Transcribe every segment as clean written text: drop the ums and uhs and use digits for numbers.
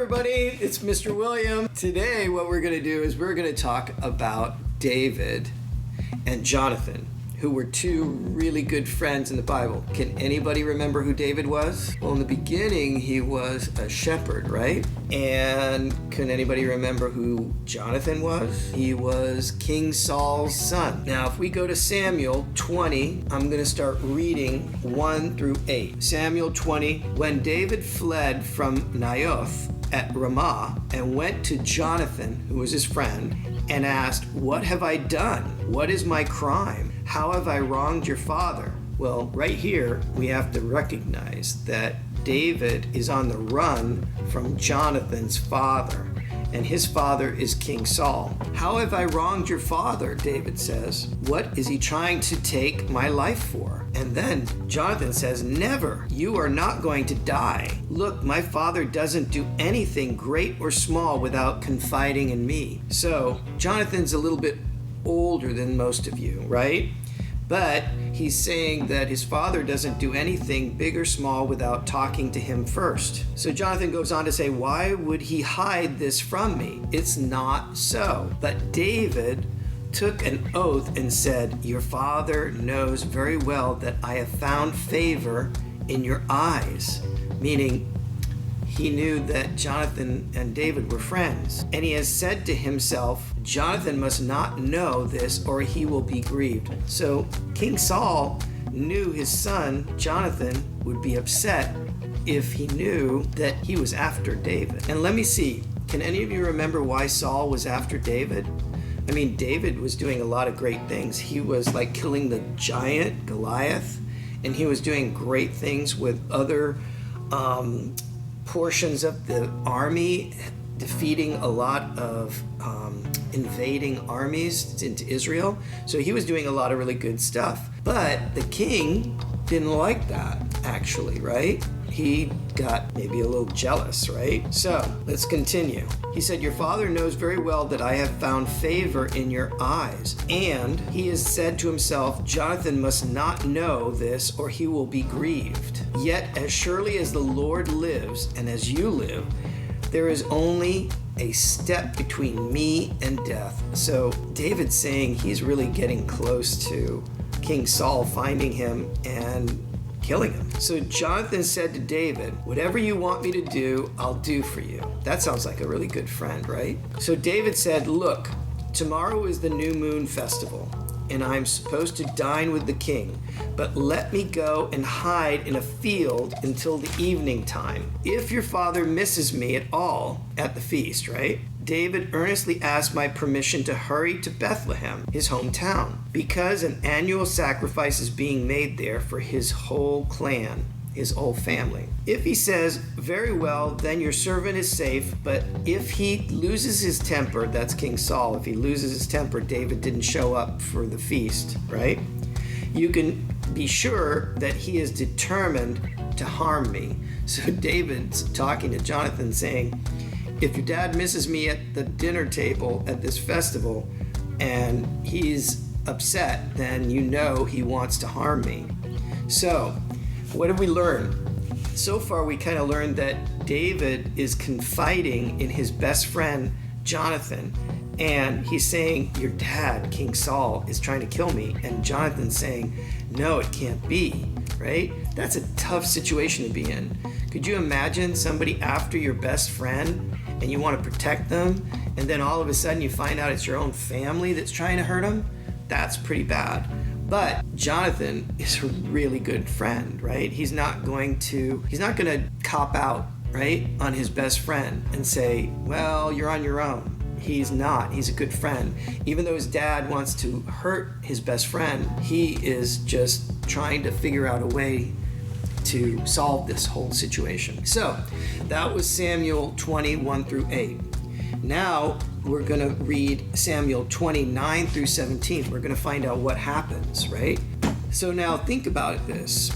everybody, it's Mr. William. Today what we're going to do is we're going to talk about David and Jonathan, who were two really good friends in the Bible. Can anybody remember who David was? Well, in the beginning, he was a shepherd, right? And can anybody remember who Jonathan was? He was King Saul's son. Now, if we go to Samuel 20, I'm going to start reading 1 through 8. Samuel 20, when David fled from Naioth at Ramah and went to Jonathan, who was his friend, and asked, "What have I done? What is my crime? How have I wronged your father?" Well, right here, we have to recognize that David is on the run from Jonathan's father, and his father is King Saul. "How have I wronged your father?" David says. "What is he trying to take my life for?" And then Jonathan says, "Never. You are not going to die. Look, my father doesn't do anything great or small without confiding in me." So Jonathan's a little bit older than most of you, right? But he's saying that his father doesn't do anything big or small without talking to him first. So Jonathan goes on to say, "Why would he hide this from me? It's not so." But David took an oath and said, "Your father knows very well that I have found favor in your eyes," meaning he knew that Jonathan and David were friends. And he has said to himself, "Jonathan must not know this or he will be grieved." So King Saul knew his son, Jonathan, would be upset if he knew that he was after David. And let me see, can any of you remember why Saul was after David? I mean, David was doing a lot of great things. He was like killing the giant Goliath, and he was doing great things with other portions of the army, defeating a lot of invading armies into Israel. So he was doing a lot of really good stuff. But the king didn't like that, actually, right? He got maybe a little jealous, right? So let's continue. He said, "Your father knows very well that I have found favor in your eyes." And he has said to himself, "Jonathan must not know this or he will be grieved. Yet as surely as the Lord lives and as you live, there is only a step between me and death." So David's saying he's really getting close to King Saul finding him and killing him. So Jonathan said to David, "Whatever you want me to do, I'll do for you." That sounds like a really good friend, right? So David said, "Look, tomorrow is the new moon festival, and I'm supposed to dine with the king, but let me go and hide in a field until the evening time. If your father misses me at all at the feast," right? David earnestly asked my permission to hurry to Bethlehem, his hometown, because an annual sacrifice is being made there for his whole clan, his whole family. If he says, "Very well, then your servant is safe," but if he loses his temper, that's King Saul, if he loses his temper, David didn't show up for the feast, right? "You can be sure that he is determined to harm me." So David's talking to Jonathan saying, if your dad misses me at the dinner table at this festival and he's upset, then you know he wants to harm me. So what did we learn? So far, we kind of learned that David is confiding in his best friend, Jonathan, and he's saying, "Your dad, King Saul, is trying to kill me." And Jonathan's saying, "No, it can't be," right? That's a tough situation to be in. Could you imagine somebody after your best friend and you want to protect them, and then all of a sudden you find out it's your own family that's trying to hurt them? That's pretty bad. But Jonathan is a really good friend, right? He's not going to cop out, right, on his best friend and say, "Well, you're on your own." He's not. He's a good friend. Even though his dad wants to hurt his best friend, he is just trying to figure out a way to solve this whole situation. So that was Samuel 21 through 8. Now we're going to read Samuel 29 through 17. We're going to find out what happens, right? So now think about this.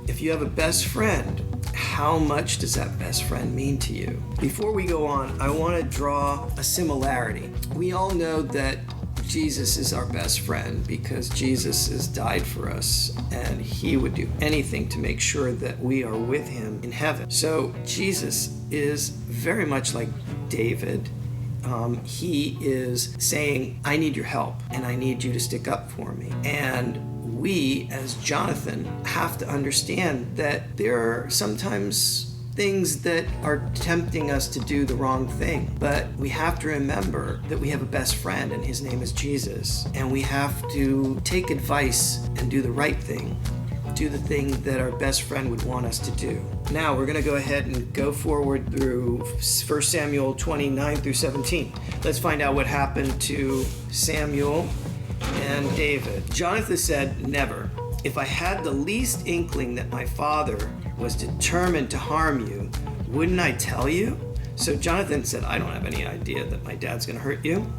If you have a best friend, how much does that best friend mean to you? Before we go on, I want to draw a similarity. We all know that Jesus is our best friend because Jesus has died for us and he would do anything to make sure that we are with him in heaven. So Jesus is very much like David. He is saying, I need your help and I need you to stick up for me. And we, as Jonathan, have to understand that there are sometimes things that are tempting us to do the wrong thing. But we have to remember that we have a best friend and his name is Jesus. And we have to take advice and do the right thing. Do the thing that our best friend would want us to do. Now we're going to go ahead and go forward through 1 Samuel 29 through 17. Let's find out what happened to Samuel and David. Jonathan said, never. If I had the least inkling that my father was determined to harm you, wouldn't I tell you? So Jonathan said, I don't have any idea that my dad's going to hurt you.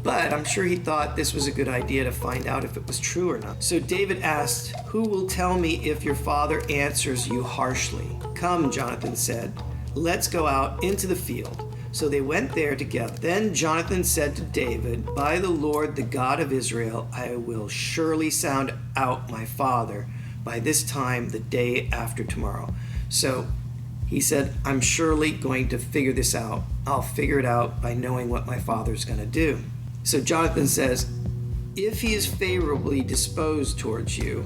But I'm sure he thought this was a good idea to find out if it was true or not. So David asked, who will tell me if your father answers you harshly? Come, Jonathan said, let's go out into the field. So they went there together. Then Jonathan said to David, by the Lord, the God of Israel, I will surely sound out my father by this time the day after tomorrow. So he said, I'm surely going to figure this out. I'll figure it out by knowing what my father's going to do. So Jonathan says, if he is favorably disposed towards you,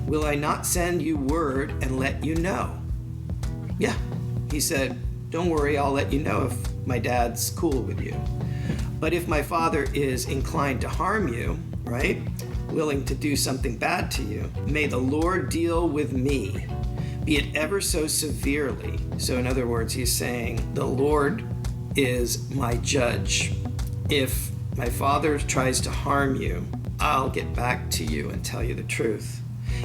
will I not send you word and let you know? Yeah, he said, don't worry, I'll let you know if my dad's cool with you. But if my father is inclined to harm you, right, willing to do something bad to you, may the Lord deal with me, be it ever so severely. So in other words, he's saying, the Lord is my judge. If my father tries to harm you, I'll get back to you and tell you the truth.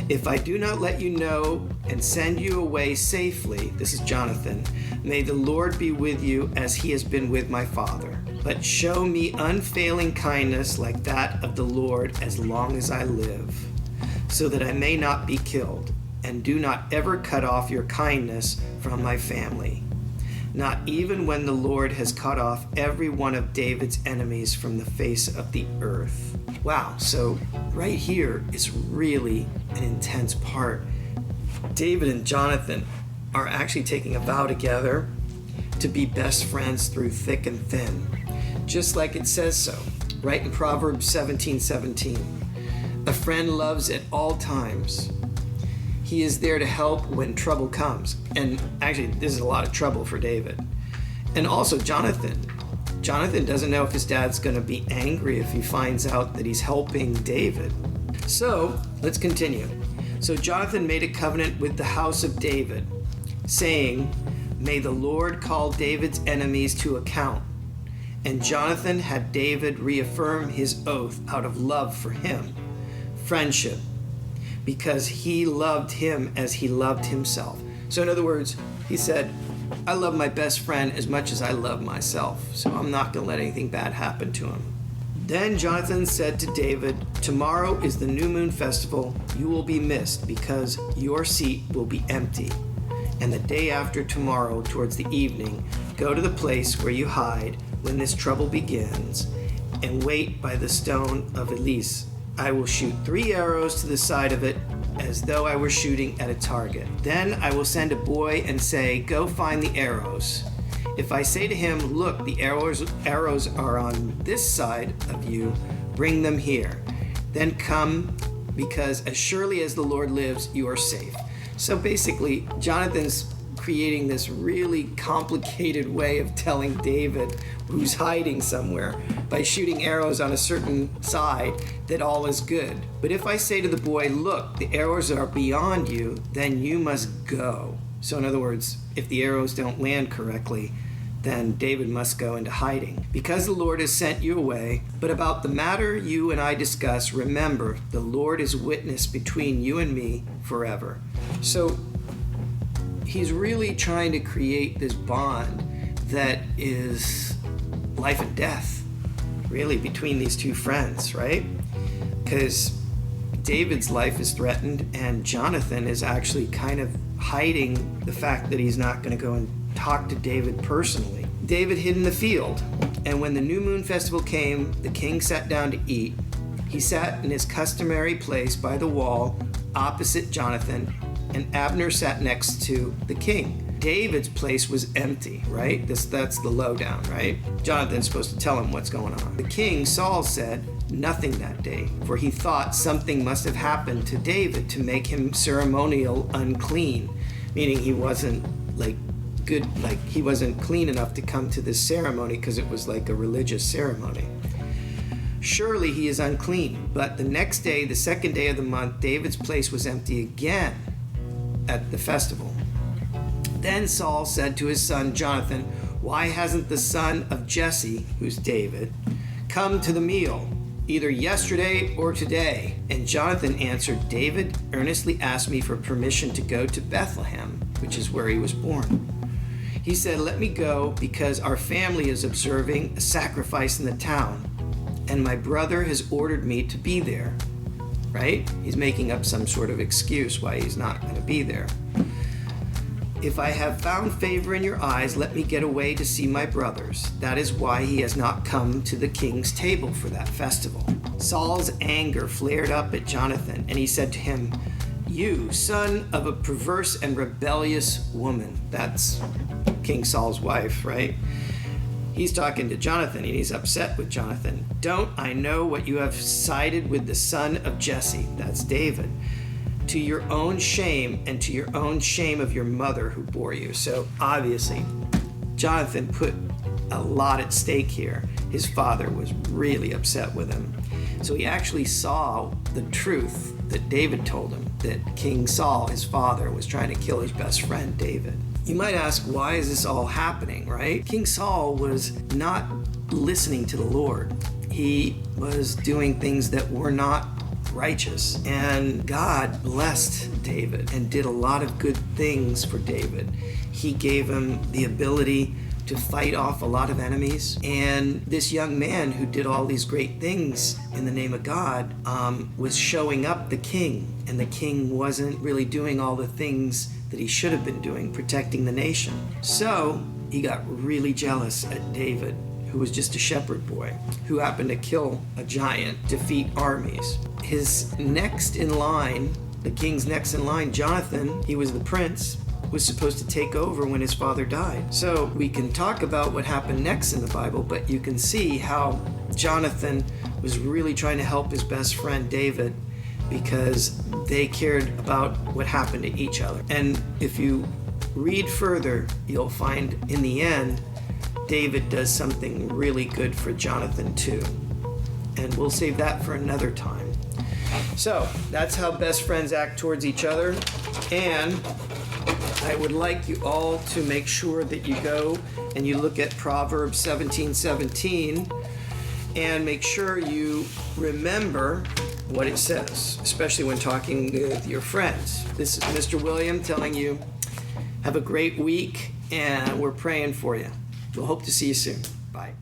If I do not let you know and send you away safely, this is Jonathan, may the Lord be with you as he has been with my father. But show me unfailing kindness like that of the Lord as long as I live, so that I may not be killed, and do not ever cut off your kindness from my family, not even when the Lord has cut off every one of David's enemies from the face of the earth. Wow, so right here is really an intense part. David and Jonathan are actually taking a vow together to be best friends through thick and thin, just like it says so, right in Proverbs 17:17. A friend loves at all times. He is there to help when trouble comes. And actually, this is a lot of trouble for David. And also Jonathan. Jonathan doesn't know if his dad's going to be angry if he finds out that he's helping David. So, let's continue. So Jonathan made a covenant with the house of David, saying, may the Lord call David's enemies to account. And Jonathan had David reaffirm his oath out of love for him, friendship, because he loved him as he loved himself. So in other words, he said, I love my best friend as much as I love myself, so I'm not going to let anything bad happen to him. Then Jonathan said to David, tomorrow is the new moon festival. You will be missed because your seat will be empty. And the day after tomorrow, towards the evening, go to the place where you hide when this trouble begins, and wait by the stone of Elise. I will shoot 3 arrows to the side of it, as though I were shooting at a target. Then I will send a boy and say, go find the arrows. If I say to him, look, the arrows are on this side of you, bring them here. Then come, because as surely as the Lord lives, you are safe. So basically, Jonathan's creating this really complicated way of telling David, who's hiding somewhere, by shooting arrows on a certain side, that all is good. But if I say to the boy, look, the arrows are beyond you, then you must go. So in other words, if the arrows don't land correctly, then David must go into hiding, because the Lord has sent you away. But about the matter you and I discuss, remember, the Lord is witness between you and me forever. So he's really trying to create this bond that is life and death, really, between these two friends, right? Because David's life is threatened, and Jonathan is actually kind of hiding the fact that he's not going to go and talk to David personally. David hid in the field, And when the new moon festival came, the king sat down to eat. He sat in his customary place by the wall opposite Jonathan, and Abner sat next to the king. David's place was empty, right? That's the lowdown, right? Jonathan's supposed to tell him what's going on. The king, Saul, said nothing that day, for he thought something must have happened to David to make him ceremonial unclean, meaning he wasn't he wasn't clean enough to come to this ceremony because it was like a religious ceremony. Surely he is unclean. But the next day, the second day of the month, David's place was empty again at the festival. Then Saul said to his son Jonathan, "Why hasn't the son of Jesse," who's David, "come to the meal, either yesterday or today?" And Jonathan answered, "David earnestly asked me for permission to go to Bethlehem," which is where he was born. He said, "Let me go because our family is observing a sacrifice in the town, and my brother has ordered me to be there." Right? He's making up some sort of excuse why he's not going to be there. "If I have found favor in your eyes, let me get away to see my brothers. That is why he has not come to the king's table for that festival." Saul's anger flared up at Jonathan, and he said to him, "You, son of a perverse and rebellious woman." That's King Saul's wife, right? He's talking to Jonathan, and he's upset with Jonathan. "Don't I know what you have sided with the son of Jesse?" That's David. "To your own shame and to your own shame of your mother who bore you." So obviously, Jonathan put a lot at stake here. His father was really upset with him. So he actually saw the truth that David told him, that King Saul, his father, was trying to kill his best friend, David. You might ask, why is this all happening, right? King Saul was not listening to the Lord. He was doing things that were not righteous. And God blessed David and did a lot of good things for David. He gave him the ability to fight off a lot of enemies. And this young man who did all these great things in the name of God was showing up the king. And the king wasn't really doing all the things that he should have been doing, protecting the nation. So he got really jealous at David, who was just a shepherd boy, who happened to kill a giant, defeat armies. His next in line, the king's next in line, Jonathan, he was the prince, was supposed to take over when his father died. So we can talk about what happened next in the Bible, but you can see how Jonathan was really trying to help his best friend David because they cared about what happened to each other. And if you read further, you'll find in the end, David does something really good for Jonathan too. And we'll save that for another time. So that's how best friends act towards each other. And I would like you all to make sure that you go and you look at Proverbs 17:17 and make sure you remember what it says, especially when talking with your friends. This is Mr. William telling you, have a great week, and we're praying for you. We'll hope to see you soon. Bye.